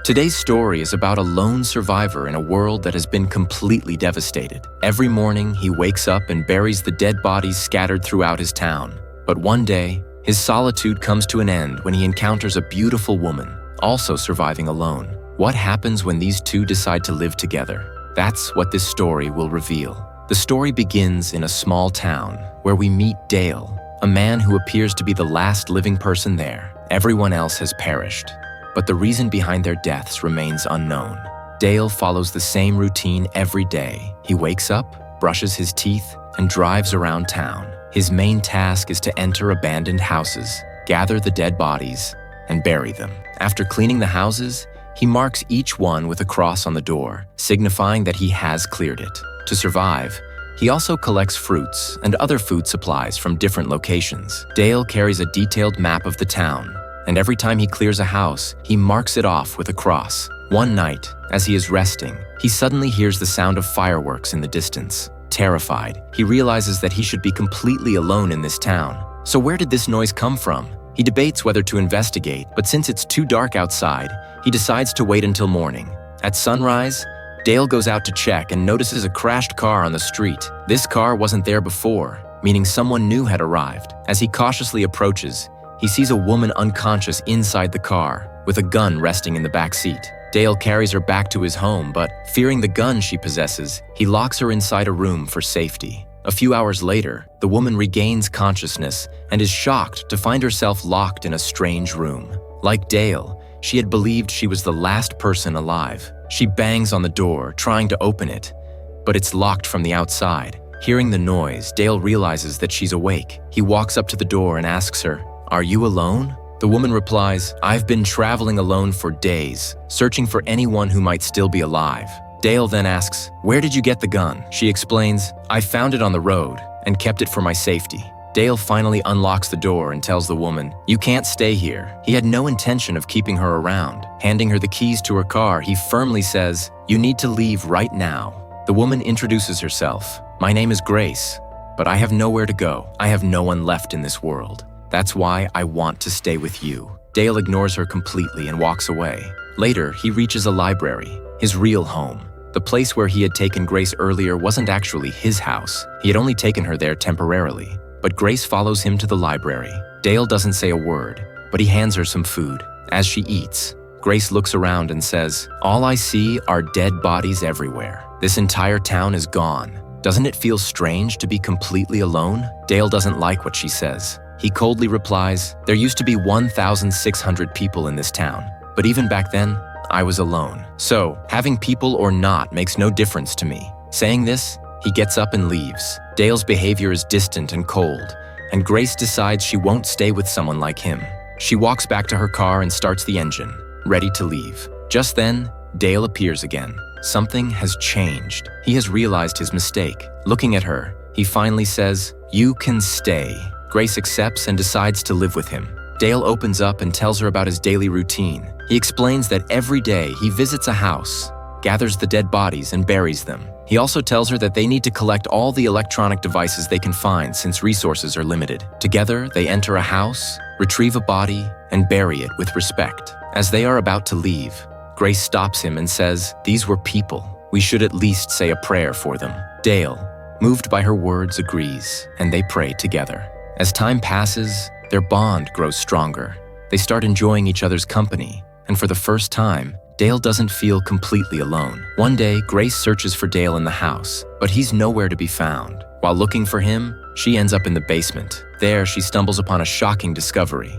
Today's story is about a lone survivor in a world that has been completely devastated. Every morning, he wakes up and buries the dead bodies scattered throughout his town. But one day, his solitude comes to an end when he encounters a beautiful woman, also surviving alone. What happens when these two decide to live together? That's what this story will reveal. The story begins in a small town where we meet Dale, a man who appears to be the last living person there. Everyone else has perished, but the reason behind their deaths remains unknown. Dale follows the same routine every day. He wakes up, brushes his teeth, and drives around town. His main task is to enter abandoned houses, gather the dead bodies, and bury them. After cleaning the houses, he marks each one with a cross on the door, signifying that he has cleared it. To survive, he also collects fruits and other food supplies from different locations. Dale carries a detailed map of the town, and every time he clears a house, he marks it off with a cross. One night, as he is resting, he suddenly hears the sound of fireworks in the distance. Terrified, he realizes that he should be completely alone in this town. So where did this noise come from? He debates whether to investigate, but since it's too dark outside, he decides to wait until morning. At sunrise, Dale goes out to check and notices a crashed car on the street. This car wasn't there before, meaning someone new had arrived. As he cautiously approaches, he sees a woman unconscious inside the car, with a gun resting in the back seat. Dale carries her back to his home, but fearing the gun she possesses, he locks her inside a room for safety. A few hours later, the woman regains consciousness and is shocked to find herself locked in a strange room. Like Dale, she had believed she was the last person alive. She bangs on the door, trying to open it, but it's locked from the outside. Hearing the noise, Dale realizes that she's awake. He walks up to the door and asks her, "Are you alone?" The woman replies, "I've been traveling alone for days, searching for anyone who might still be alive." Dale then asks, "Where did you get the gun?" She explains, "I found it on the road and kept it for my safety." Dale finally unlocks the door and tells the woman, "You can't stay here." He had no intention of keeping her around. Handing her the keys to her car, he firmly says, "You need to leave right now." The woman introduces herself, "My name is Grace, but I have nowhere to go. I have no one left in this world. That's why I want to stay with you." Dale ignores her completely and walks away. Later, he reaches a library, his real home. The place where he had taken Grace earlier wasn't actually his house. He had only taken her there temporarily. But Grace follows him to the library. Dale doesn't say a word, but he hands her some food. As she eats, Grace looks around and says, "All I see are dead bodies everywhere. This entire town is gone. Doesn't it feel strange to be completely alone?" Dale doesn't like what she says. He coldly replies, "There used to be 1,600 people in this town, but even back then, I was alone. So, having people or not makes no difference to me." Saying this, he gets up and leaves. Dale's behavior is distant and cold, and Grace decides she won't stay with someone like him. She walks back to her car and starts the engine, ready to leave. Just then, Dale appears again. Something has changed. He has realized his mistake. Looking at her, he finally says, "You can stay." Grace accepts and decides to live with him. Dale opens up and tells her about his daily routine. He explains that every day he visits a house, gathers the dead bodies, and buries them. He also tells her that they need to collect all the electronic devices they can find since resources are limited. Together, they enter a house, retrieve a body, and bury it with respect. As they are about to leave, Grace stops him and says, "These were people. We should at least say a prayer for them." Dale, moved by her words, agrees, and they pray together. As time passes, their bond grows stronger. They start enjoying each other's company, and for the first time, Dale doesn't feel completely alone. One day, Grace searches for Dale in the house, but he's nowhere to be found. While looking for him, she ends up in the basement. There, she stumbles upon a shocking discovery: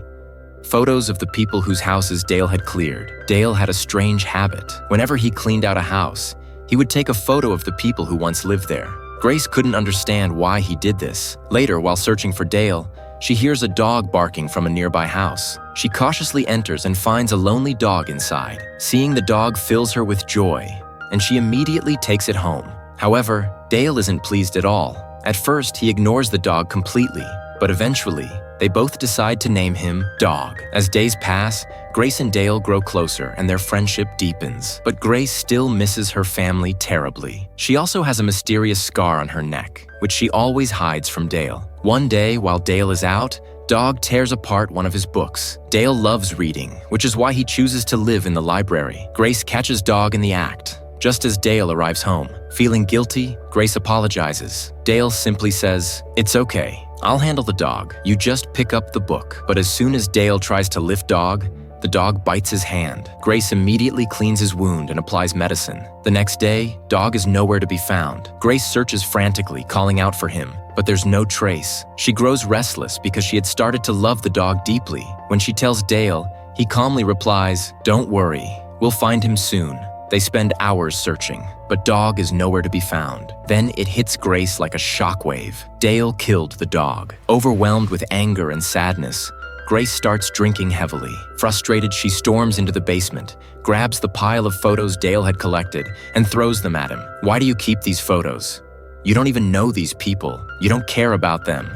photos of the people whose houses Dale had cleared. Dale had a strange habit. Whenever he cleaned out a house, he would take a photo of the people who once lived there. Grace couldn't understand why he did this. Later, while searching for Dale, she hears a dog barking from a nearby house. She cautiously enters and finds a lonely dog inside. Seeing the dog fills her with joy, and she immediately takes it home. However, Dale isn't pleased at all. At first, he ignores the dog completely, but eventually, they both decide to name him Dog. As days pass, Grace and Dale grow closer and their friendship deepens. But Grace still misses her family terribly. She also has a mysterious scar on her neck, which she always hides from Dale. One day, while Dale is out, Dog tears apart one of his books. Dale loves reading, which is why he chooses to live in the library. Grace catches Dog in the act. Just as Dale arrives home, feeling guilty, Grace apologizes. Dale simply says, "It's okay. I'll handle the dog. You just pick up the book." But as soon as Dale tries to lift Dog, the dog bites his hand. Grace immediately cleans his wound and applies medicine. The next day, Dog is nowhere to be found. Grace searches frantically, calling out for him, but there's no trace. She grows restless because she had started to love the dog deeply. When she tells Dale, he calmly replies, "Don't worry, we'll find him soon." They spend hours searching, but Dog is nowhere to be found. Then it hits Grace like a shockwave. Dale killed the dog. Overwhelmed with anger and sadness, Grace starts drinking heavily. Frustrated, she storms into the basement, grabs the pile of photos Dale had collected, and throws them at him. "Why do you keep these photos? You don't even know these people. You don't care about them.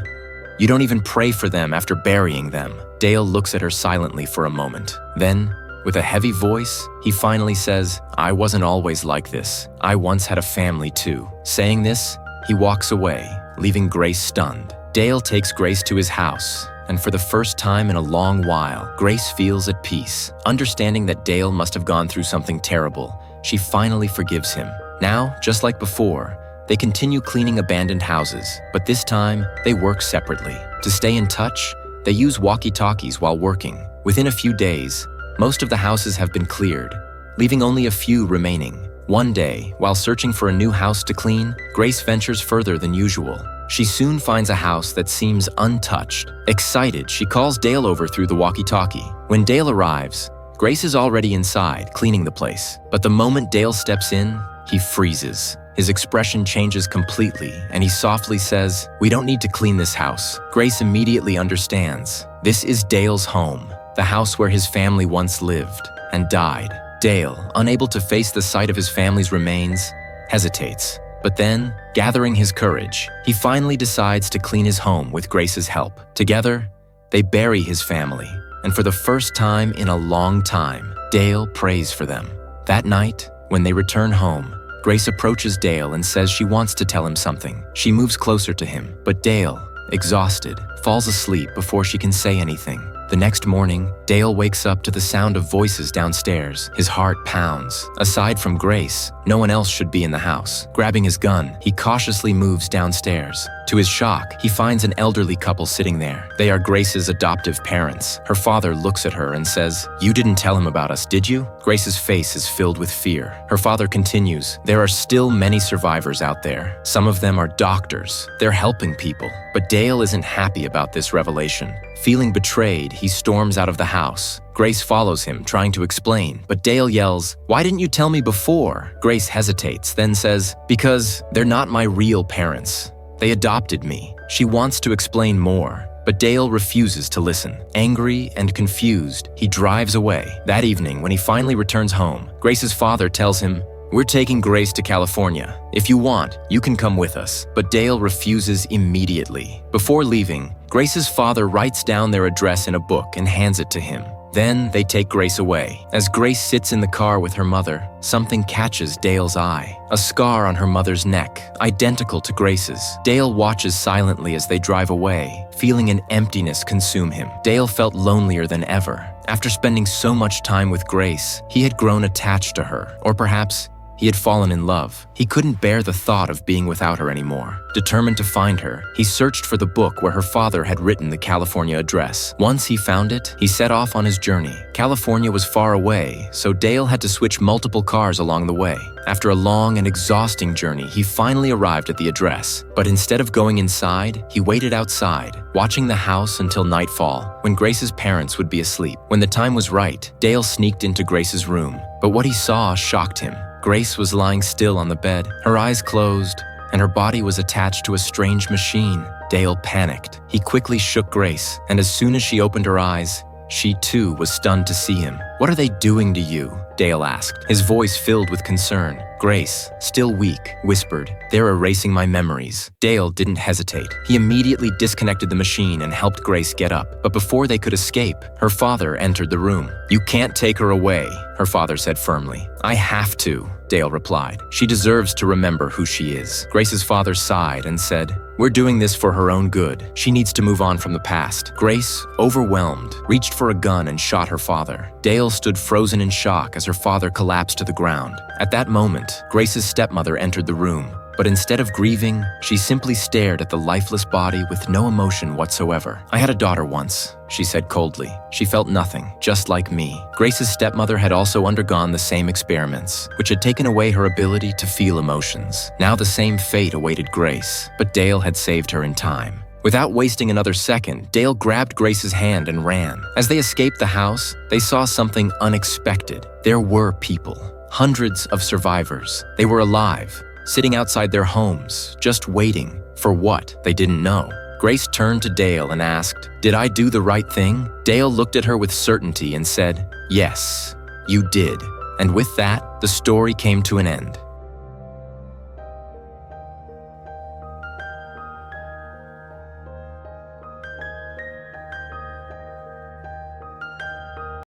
You don't even pray for them after burying them." Dale looks at her silently for a moment. Then, with a heavy voice, he finally says, "I wasn't always like this. I once had a family too." Saying this, he walks away, leaving Grace stunned. Dale takes Grace to his house, and for the first time in a long while, Grace feels at peace. Understanding that Dale must have gone through something terrible, she finally forgives him. Now, just like before, they continue cleaning abandoned houses, but this time, they work separately. To stay in touch, they use walkie-talkies while working. Within a few days, most of the houses have been cleared, leaving only a few remaining. One day, while searching for a new house to clean, Grace ventures further than usual. She soon finds a house that seems untouched. Excited, she calls Dale over through the walkie-talkie. When Dale arrives, Grace is already inside, cleaning the place. But the moment Dale steps in, he freezes. His expression changes completely, and he softly says, "We don't need to clean this house." Grace immediately understands. This is Dale's home, the house where his family once lived and died. Dale, unable to face the sight of his family's remains, hesitates. But then, gathering his courage, he finally decides to clean his home with Grace's help. Together, they bury his family, and for the first time in a long time, Dale prays for them. That night, when they return home, Grace approaches Dale and says she wants to tell him something. She moves closer to him, but Dale, exhausted, falls asleep before she can say anything. The next morning, Dale wakes up to the sound of voices downstairs. His heart pounds. Aside from Grace, no one else should be in the house. Grabbing his gun, he cautiously moves downstairs. To his shock, he finds an elderly couple sitting there. They are Grace's adoptive parents. Her father looks at her and says, "You didn't tell him about us, did you?" Grace's face is filled with fear. Her father continues, "There are still many survivors out there. Some of them are doctors. They're helping people." But Dale isn't happy about this revelation. Feeling betrayed, he storms out of the house. Grace follows him, trying to explain, but Dale yells, "Why didn't you tell me before?" Grace hesitates, then says, "Because they're not my real parents. They adopted me." She wants to explain more, but Dale refuses to listen. Angry and confused, he drives away. That evening, when he finally returns home, Grace's father tells him, "We're taking Grace to California. If you want, you can come with us." But Dale refuses immediately. Before leaving, Grace's father writes down their address in a book and hands it to him. Then they take Grace away. As Grace sits in the car with her mother, something catches Dale's eye. A scar on her mother's neck, identical to Grace's. Dale watches silently as they drive away, feeling an emptiness consume him. Dale felt lonelier than ever. After spending so much time with Grace, he had grown attached to her, or perhaps he had fallen in love. He couldn't bear the thought of being without her anymore. Determined to find her, he searched for the book where her father had written the California address. Once he found it, he set off on his journey. California was far away, so Dale had to switch multiple cars along the way. After a long and exhausting journey, he finally arrived at the address. But instead of going inside, he waited outside, watching the house until nightfall, when Grace's parents would be asleep. When the time was right, Dale sneaked into Grace's room. But what he saw shocked him. Grace was lying still on the bed, her eyes closed, and her body was attached to a strange machine. Dale panicked. He quickly shook Grace, and as soon as she opened her eyes, she too was stunned to see him. "What are they doing to you?" Dale asked, his voice filled with concern. Grace, still weak, whispered, "They're erasing my memories." Dale didn't hesitate. He immediately disconnected the machine and helped Grace get up. But before they could escape, her father entered the room. "You can't take her away," her father said firmly. "I have to," Dale replied. "She deserves to remember who she is." Grace's father sighed and said, "We're doing this for her own good. She needs to move on from the past." Grace, overwhelmed, reached for a gun and shot her father. Dale stood frozen in shock as her father collapsed to the ground. At that moment, Grace's stepmother entered the room. But instead of grieving, she simply stared at the lifeless body with no emotion whatsoever. "I had a daughter once," she said coldly. "She felt nothing, just like me." Grace's stepmother had also undergone the same experiments, which had taken away her ability to feel emotions. Now the same fate awaited Grace, but Dale had saved her in time. Without wasting another second, Dale grabbed Grace's hand and ran. As they escaped the house, they saw something unexpected. There were people, hundreds of survivors. They were alive, sitting outside their homes, just waiting for what they didn't know. Grace turned to Dale and asked, "Did I do the right thing?" Dale looked at her with certainty and said, "Yes, you did." And with that, the story came to an end.